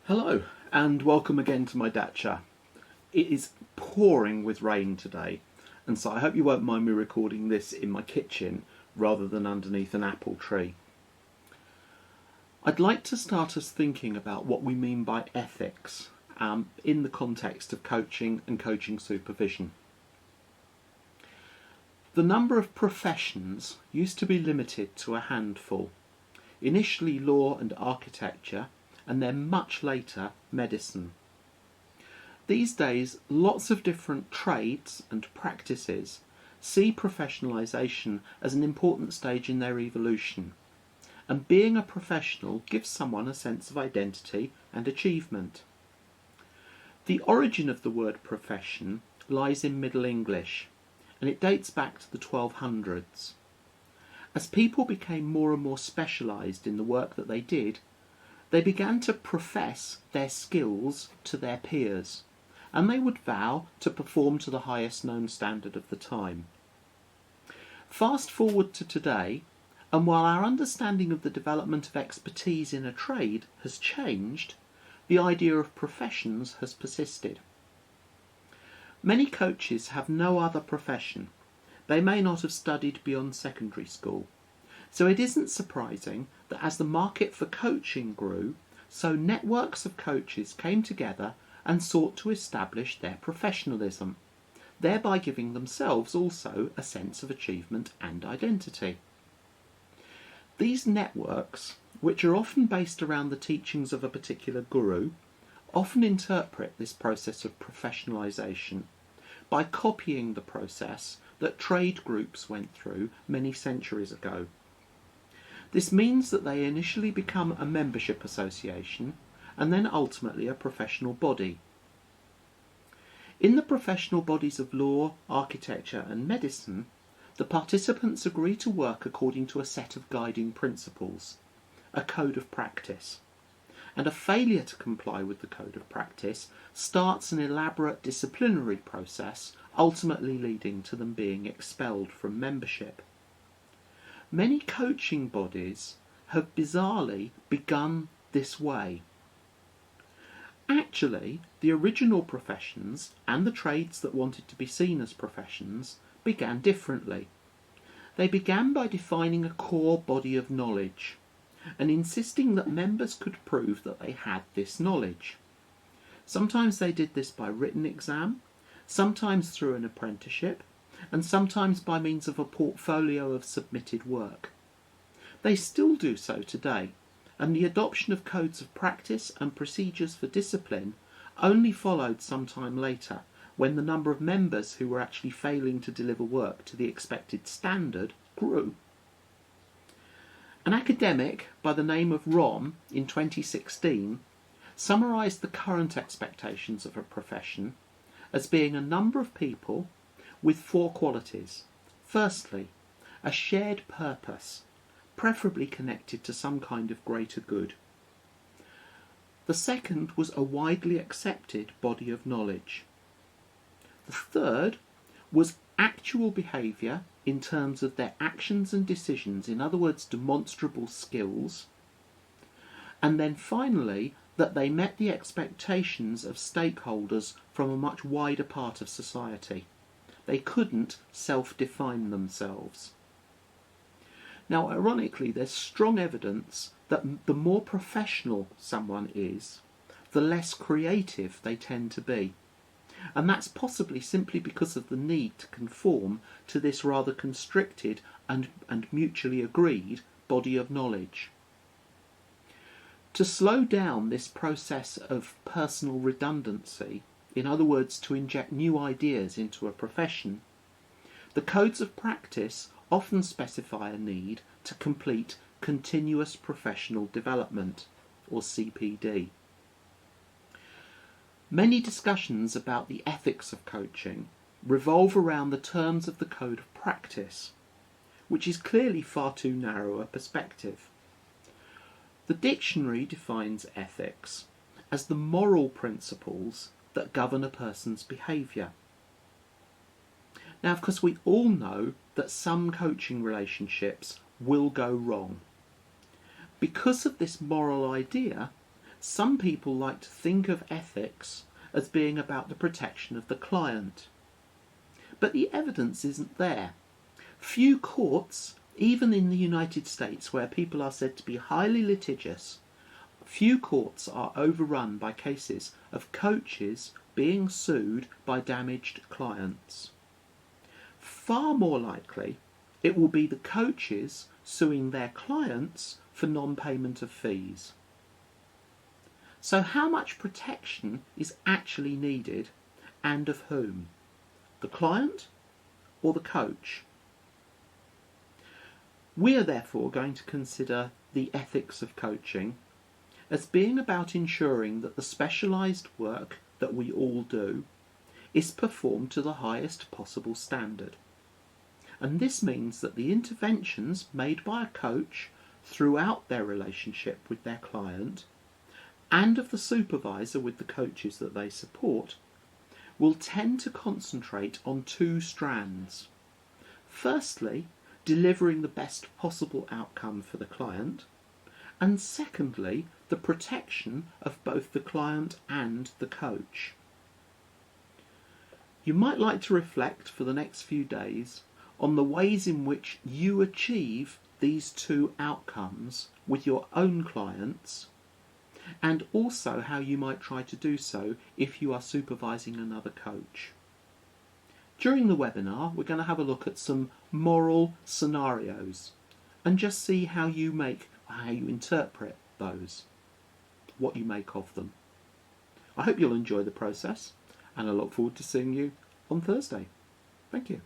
Hello and welcome again to my dacha. It is pouring with rain today, and so I hope you won't mind me recording this in my kitchen rather than underneath an apple tree. I'd like to start us thinking about what we mean by ethics in the context of coaching and coaching supervision. The number of professions used to be limited to a handful, initially law and architecture, and then much later medicine. These days, lots of different trades and practices see professionalisation as an important stage in their evolution, and being a professional gives someone a sense of identity and achievement. The origin of the word profession lies in Middle English, and it dates back to the 1200s. As people became more and more specialised in the work that they did, they began to profess their skills to their peers, and they would vow to perform to the highest known standard of the time. Fast forward to today, and while our understanding of the development of expertise in a trade has changed, the idea of professions has persisted. Many coaches have no other profession. They may not have studied beyond secondary school. So it isn't surprising that as the market for coaching grew, so networks of coaches came together and sought to establish their professionalism, thereby giving themselves also a sense of achievement and identity. These networks, which are often based around the teachings of a particular guru, often interpret this process of professionalisation by copying the process that trade groups went through many centuries ago. This means that they initially become a membership association and then ultimately a professional body. In the professional bodies of law, architecture and medicine, the participants agree to work according to a set of guiding principles, a code of practice, and a failure to comply with the code of practice starts an elaborate disciplinary process, ultimately leading to them being expelled from membership. Many coaching bodies have bizarrely begun this way. Actually, the original professions and the trades that wanted to be seen as professions began differently. They began by defining a core body of knowledge and insisting that members could prove that they had this knowledge. Sometimes they did this by written exam, sometimes through an apprenticeship, and sometimes by means of a portfolio of submitted work. They still do so today, and the adoption of codes of practice and procedures for discipline only followed some time later, when the number of members who were actually failing to deliver work to the expected standard grew. An academic by the name of Rom in 2016 summarised the current expectations of a profession as being a number of people with four qualities. Firstly, a shared purpose, preferably connected to some kind of greater good. The second was a widely accepted body of knowledge. The third was actual behaviour in terms of their actions and decisions, in other words, demonstrable skills. And then finally, that they met the expectations of stakeholders from a much wider part of society. They couldn't self-define themselves. Now, ironically, there's strong evidence that the more professional someone is, the less creative they tend to be. And that's possibly simply because of the need to conform to this rather constricted and mutually agreed body of knowledge. To slow down this process of personal redundancy, in other words, to inject new ideas into a profession, the codes of practice often specify a need to complete continuous professional development, or CPD. Many discussions about the ethics of coaching revolve around the terms of the code of practice, which is clearly far too narrow a perspective. The dictionary defines ethics as the moral principles that govern a person's behaviour. Now, of course, we all know that some coaching relationships will go wrong. Because of this moral idea, Some people like to think of ethics as being about the protection of the client. But the evidence isn't there. Few courts, even in the United States, where people are said to be highly litigious, few courts are overrun by cases of coaches being sued by damaged clients. Far more likely, it will be the coaches suing their clients for non-payment of fees. So how much protection is actually needed, and of whom? The client or the coach? We are therefore going to consider the ethics of coaching as being about ensuring that the specialised work that we all do is performed to the highest possible standard. And this means that the interventions made by a coach throughout their relationship with their client and of the supervisor with the coaches that they support will tend to concentrate on two strands. Firstly, delivering the best possible outcome for the client, and secondly, the protection of both the client and the coach. You might like to reflect for the next few days on the ways in which you achieve these two outcomes with your own clients, and also how you might try to do so if you are supervising another coach. During the webinar, we're going to have a look at some moral scenarios and just see how you interpret those, what you make of them. I hope you'll enjoy the process, and I look forward to seeing you on Thursday. Thank you.